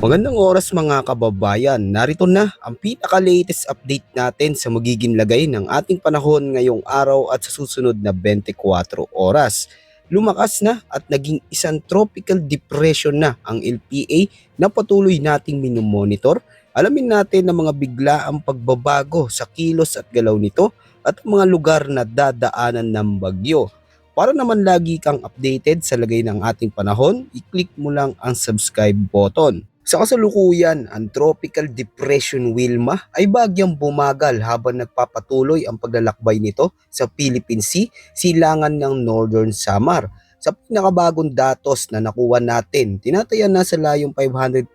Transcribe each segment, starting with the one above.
Magandang oras mga kababayan. Narito na ang pinaka-latest update natin sa magiging lagay ng ating panahon ngayong araw at sa susunod na 24 oras. Lumakas na at naging isang tropical depression na ang LPA na patuloy nating minomonitor. Alamin natin ang mga biglaang pagbabago sa kilos at galaw nito at ang mga lugar na dadaanan ng bagyo. Para naman lagi kang updated sa lagay ng ating panahon, i-click mo lang ang subscribe button. Sa kasalukuyan, ang Tropical Depression Wilma ay bagyang bumagal habang nagpapatuloy ang paglalakbay nito sa Philippine Sea, silangan ng Northern Samar. Sa pinakabagong datos na nakuha natin, tinatayan na sa layong 545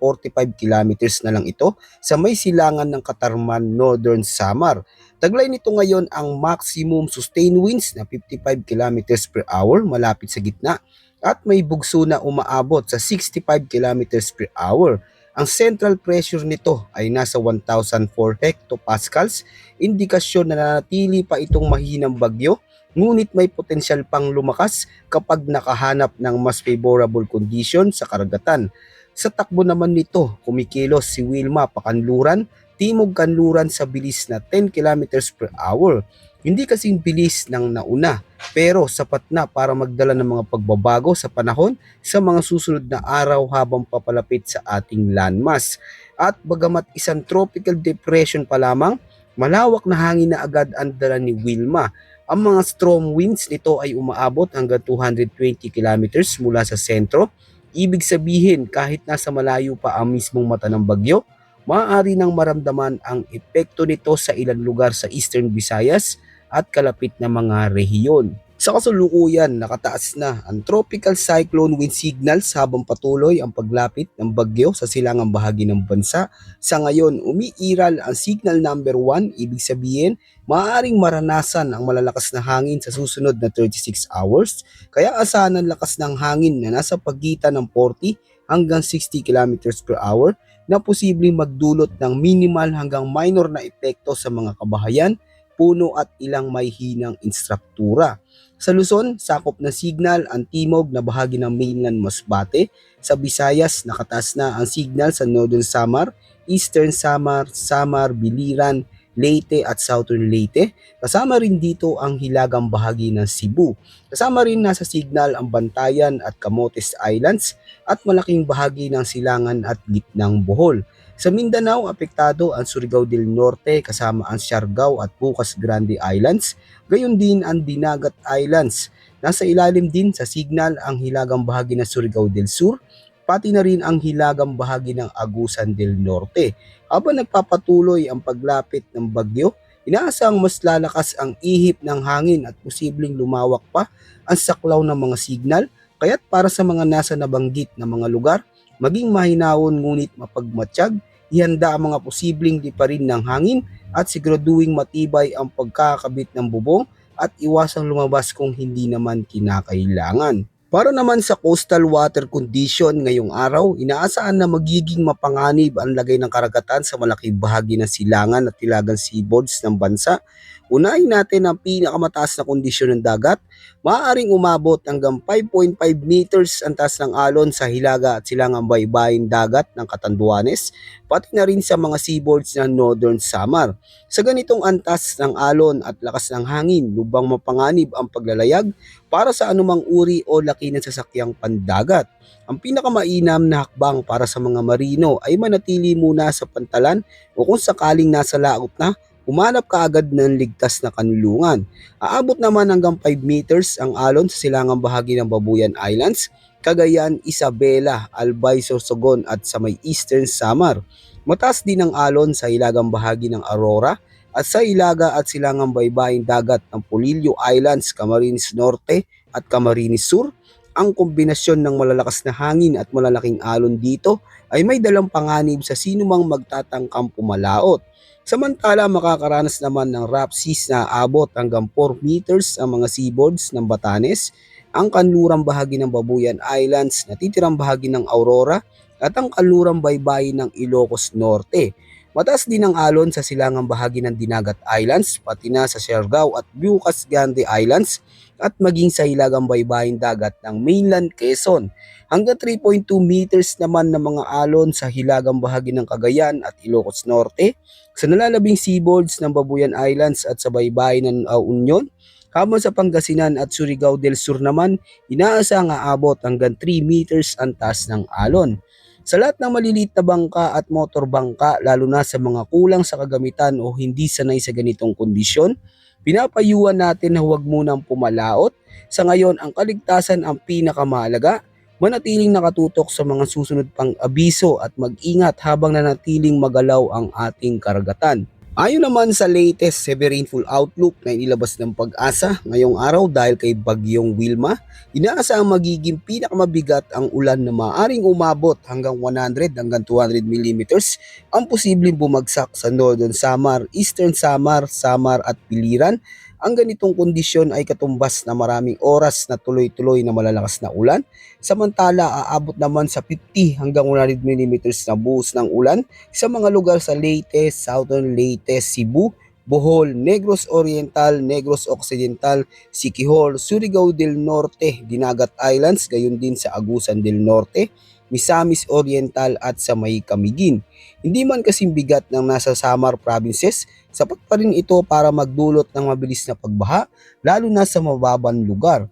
kilometers na lang ito sa may silangan ng Katarman, Northern Samar. Taglay nito ngayon ang maximum sustained winds na 55 kilometers per hour malapit sa gitna at may bugso na umaabot sa 65 kilometers per hour. Ang central pressure nito ay nasa 1,004 hectopascals, indikasyon na nanatili pa itong mahinang bagyo, ngunit may potensyal pang lumakas kapag nakahanap ng mas favorable condition sa karagatan. Sa takbo naman nito, kumikilos si Wilma pakanluran, timog kanluran sa bilis na 10 kilometers per hour. Hindi kasing bilis ng nauna, pero sapat na para magdala ng mga pagbabago sa panahon sa mga susunod na araw habang papalapit sa ating landmass. At bagamat isang tropical depression pa lamang, malawak na hangin na agad ang dala ni Wilma. Ang mga storm winds nito ay umaabot hanggang 220 kilometers mula sa sentro. Ibig sabihin kahit nasa malayo pa ang mismong mata ng bagyo, maaari nang maramdaman ang epekto nito sa ilang lugar sa Eastern Visayas at kalapit na mga rehiyon. Sa kasalukuyan, nakataas na ang tropical cyclone wind signals habang patuloy ang paglapit ng bagyo sa silangang bahagi ng bansa. Sa ngayon, umiiral ang signal number 1, ibig sabihin, maaaring maranasan ang malalakas na hangin sa susunod na 36 hours, kaya asahan ang lakas ng hangin na nasa pagitan ng 40 hanggang 60 kilometers per hour na posibleng magdulot ng minimal hanggang minor na epekto sa mga kabahayan, puno at ilang may hinang instruktura. Sa Luzon, sakop na signal ang timog na bahagi ng mainland Masbate. Sa Visayas, nakataas na ang signal sa Northern Samar, Eastern Samar, Samar, Biliran, Leyte at Southern Leyte. Kasama rin dito ang hilagang bahagi ng Cebu. Kasama rin nasa signal ang Bantayan at Camotes Islands at malaking bahagi ng Silangan at Gitnang Bohol. Sa Mindanao, apektado ang Surigao del Norte kasama ang Siargao at Bukas Grande Islands, gayon din ang Dinagat Islands. Nasa ilalim din sa signal ang hilagang bahagi ng Surigao del Sur, pati na rin ang hilagang bahagi ng Agusan del Norte. Habang nagpapatuloy ang paglapit ng bagyo, inaasang mas lalakas ang ihip ng hangin at posibleng lumawak pa ang saklaw ng mga signal, kaya't para sa mga nasa nabanggit na mga lugar, maging mahinahon ngunit mapagmatsyag, ihanda ang mga posibleng liparin ng hangin at siguraduhing matibay ang pagkakabit ng bubong at iwasang lumabas kung hindi naman kinakailangan. Para naman sa coastal water condition ngayong araw, inaasahan na magiging mapanganib ang lagay ng karagatan sa malaking bahagi ng silangan at hilagang seaboards ng bansa. Unahin natin ang pinakamataas na kondisyon ng dagat. Maaaring umabot hanggang 5.5 meters ang taas ng alon sa hilaga at silangang baybayin dagat ng Catanduanes, pati na rin sa mga seaboards ng Northern Samar. Sa ganitong antas ng alon at lakas ng hangin, lubang mapanganib ang paglalayag para sa anumang uri o laki ng sasakyang pandagat. Ang pinakamainam na hakbang para sa mga marino ay manatili muna sa pantalan o kung sakaling nasa laot na, humanap ka agad ng ligtas na kanlungan. Aabot naman hanggang 5 meters ang alon sa silangang bahagi ng Babuyan Islands, Cagayan, Isabela, Albay, Sorsogon at sa may Eastern Samar. Mataas din ang alon sa hilagang bahagi ng Aurora at sa ilaga at silangang baybaying dagat ng Polillo Islands, Camarines Norte at Camarines Sur. Ang kombinasyon ng malalakas na hangin at malalaking alon dito ay may dalang panganib sa sinumang magtatangkang pumalaot. Samantala, makakaranas naman ng rough seas na abot hanggang 4 meters ang mga seaboards ng Batanes, ang kanlurang bahagi ng Babuyan Islands, natitirang bahagi ng Aurora, at ang kanlurang baybayin ng Ilocos Norte. Mataas din ang alon sa silangang bahagi ng Dinagat Islands, pati na sa Siargao at Bukas Grande Islands, at maging sa hilagang baybaying dagat ng mainland Quezon. Hanggang 3.2 meters naman ng mga alon sa hilagang bahagi ng Cagayan at Ilocos Norte, sa nalalabing seaboards ng Babuyan Islands at sa baybayin ng Union, habang sa Pangasinan at Surigao del Sur naman, inaasang aabot hanggang 3 meters ang taas ng alon. Sa lahat ng maliliit na bangka at motor bangka, lalo na sa mga kulang sa kagamitan o hindi sanay sa ganitong kondisyon, pinapayuhan natin na huwag munang pumalaot. Sa ngayon, ang kaligtasan ang pinakamahalaga. Manatiling nakatutok sa mga susunod pang abiso at mag-ingat habang nanatiling magalaw ang ating karagatan. Ayon naman sa latest heavy rainfall outlook na inilabas ng Pag-asa ngayong araw dahil kay Bagyong Wilma, inaasahang magiging pinakamabigat ang ulan na maaaring umabot hanggang 100 hanggang 200 millimeters ang posibleng bumagsak sa Northern Samar, Eastern Samar, Samar at Biliran. Ang ganitong kondisyon ay katumbas na maraming oras na tuloy-tuloy na malalakas na ulan. Samantala, aabot naman sa 50 hanggang 100 millimeters na buhos ng ulan sa mga lugar sa Leyte, Southern Leyte, Cebu, Bohol, Negros Oriental, Negros Occidental, Siquijor, Surigao del Norte, Dinagat Islands, gayon din sa Agusan del Norte, Misamis Oriental at sa May Camiguin. Hindi man kasing bigat ng nasa Samar provinces, sapat pa rin ito para magdulot ng mabilis na pagbaha, lalo na sa mababang lugar.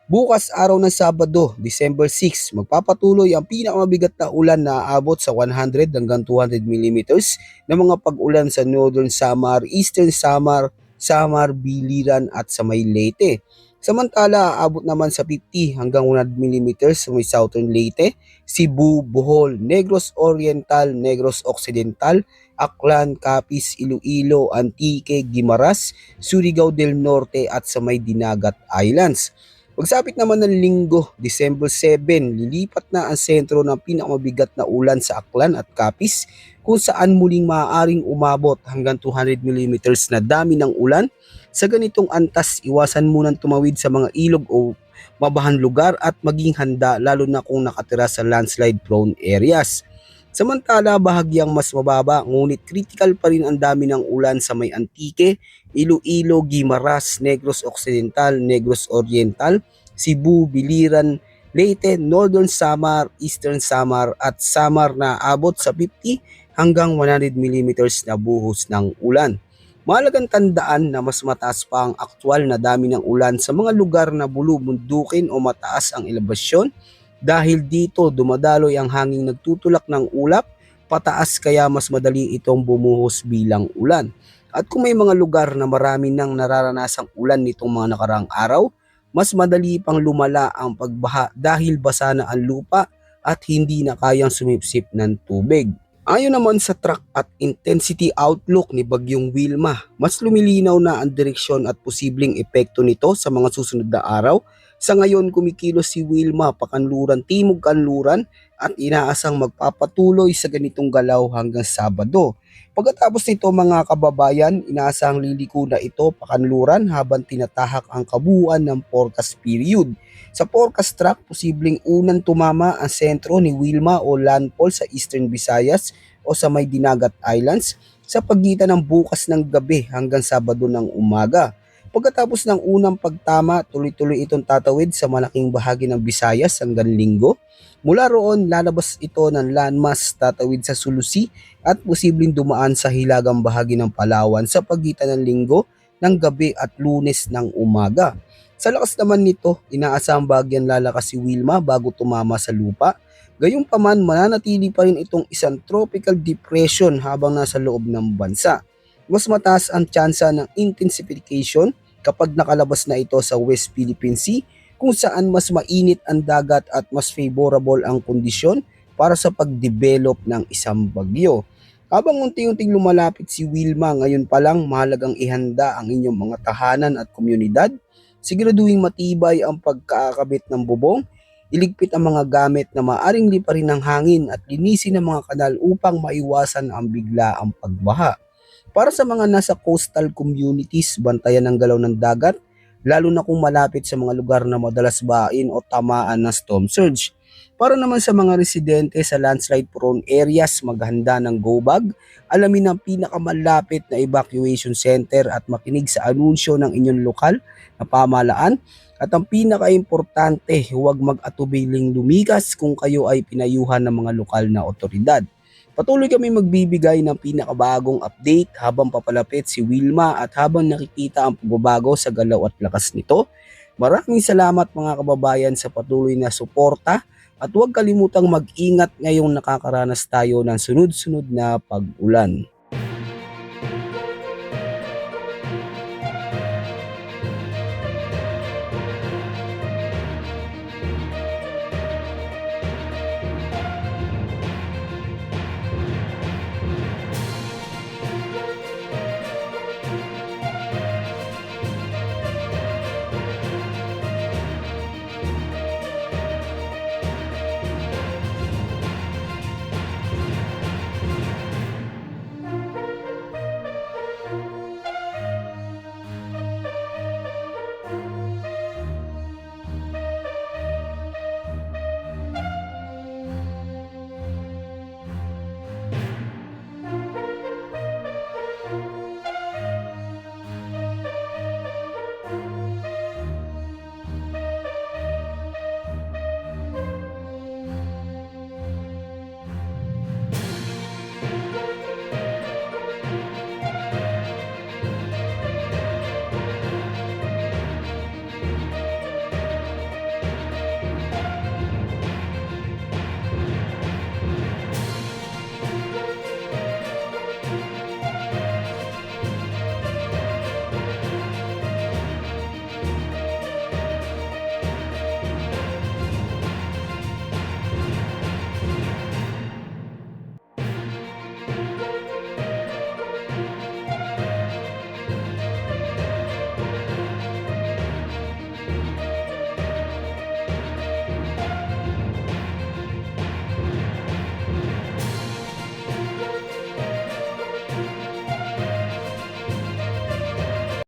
Bukas araw ng Sabado, December 6, magpapatuloy ang pinakamabigat na ulan na aabot sa 100 hanggang 200 millimeters na mga pag-ulan sa Northern Samar, Eastern Samar, Samar, Biliran at sa may Leyte. Samantala, aabot naman sa 50 hanggang 100 millimeters sa may Southern Leyte, Cebu, Bohol, Negros Oriental, Negros Occidental, Aklan, Capiz, Iloilo, Antique, Guimaras, Surigao del Norte at sa may Dinagat Islands. Pagsapit naman ng Linggo, December 7, lilipat na ang sentro ng pinakamabigat na ulan sa Aklan at Capiz kung saan muling maaaring umabot hanggang 200 millimeters na dami ng ulan. Sa ganitong antas, iwasan munang tumawid sa mga ilog o mabahan lugar at maging handa lalo na kung nakatira sa landslide prone areas. Samantala, bahagyang mas mababa ngunit critical pa rin ang dami ng ulan sa may Antique, Iloilo, Guimaras, Negros Occidental, Negros Oriental, Cebu, Biliran, Leyte, Northern Samar, Eastern Samar at Samar na abot sa 50 hanggang 100 millimeters na buhos ng ulan. Mahalagang tandaan na mas mataas pa ang aktwal na dami ng ulan sa mga lugar na bulubundukin o mataas ang elevasyon. Dahil dito dumadaloy ang hanging nagtutulak ng ulap pataas kaya mas madali itong bumuhos bilang ulan. At kung may mga lugar na marami nang nararanasang ulan nitong mga nakaraang araw, mas madali pang lumala ang pagbaha dahil basa na ang lupa at hindi na kayang sumipsip ng tubig. Ayon naman sa track at intensity outlook ni Bagyong Wilma, mas lumilinaw na ang direksyon at posibleng epekto nito sa mga susunod na araw. Sa ngayon, kumikilos si Wilma pakanluran timog kanluran at inaasang magpapatuloy sa ganitong galaw hanggang Sabado. Pagkatapos nito mga kababayan, inaasang liliko na ito pakanluran habang tinatahak ang kabuuan ng forecast period. Sa forecast track, posibleng unang tumama ang sentro ni Wilma o landfall sa Eastern Visayas o sa may Dinagat Islands sa pagitan ng bukas ng gabi hanggang Sabado ng umaga. Pagkatapos ng unang pagtama, tuloy-tuloy itong tatawid sa malaking bahagi ng Visayas hanggang Linggo. Mula roon, lalabas ito ng landmass tatawid sa Sulusi at posibleng dumaan sa hilagang bahagi ng Palawan sa pagitan ng Linggo ng gabi at Lunes ng umaga. Sa lakas naman nito, inaasahang bagyang lalakas si Wilma bago tumama sa lupa. Gayunpaman, mananatili pa rin itong isang tropical depression habang nasa loob ng bansa. Mas mataas ang tsansa ng intensification kapag nakalabas na ito sa West Philippine Sea kung saan mas mainit ang dagat at mas favorable ang kondisyon para sa pag-develop ng isang bagyo. Habang unti-unting lumalapit si Wilma, ngayon pa lang mahalagang ihanda ang inyong mga tahanan at komunidad. Siguraduhin matibay ang pagkakabit ng bubong, iligpit ang mga gamit na maaring liparin ng hangin at linisin ang mga kanal upang maiwasan ang biglaang pagbaha. Para sa mga nasa coastal communities, bantayan ang galaw ng dagat, lalo na kung malapit sa mga lugar na madalas bahain o tamaan ng storm surge. Para naman sa mga residente sa landslide prone areas, maghanda ng go bag, alamin ang pinakamalapit na evacuation center at makinig sa anunsyo ng inyong lokal na pamahalaan. At ang pinakaimportante, huwag mag-atubiling lumikas kung kayo ay pinayuhan ng mga lokal na otoridad. Patuloy kami magbibigay ng pinakabagong update habang papalapit si Wilma at habang nakikita ang pagbabago sa galaw at lakas nito. Maraming salamat mga kababayan sa patuloy na suporta at huwag kalimutang mag-ingat ngayong nakakaranas tayo ng sunod-sunod na pag-ulan.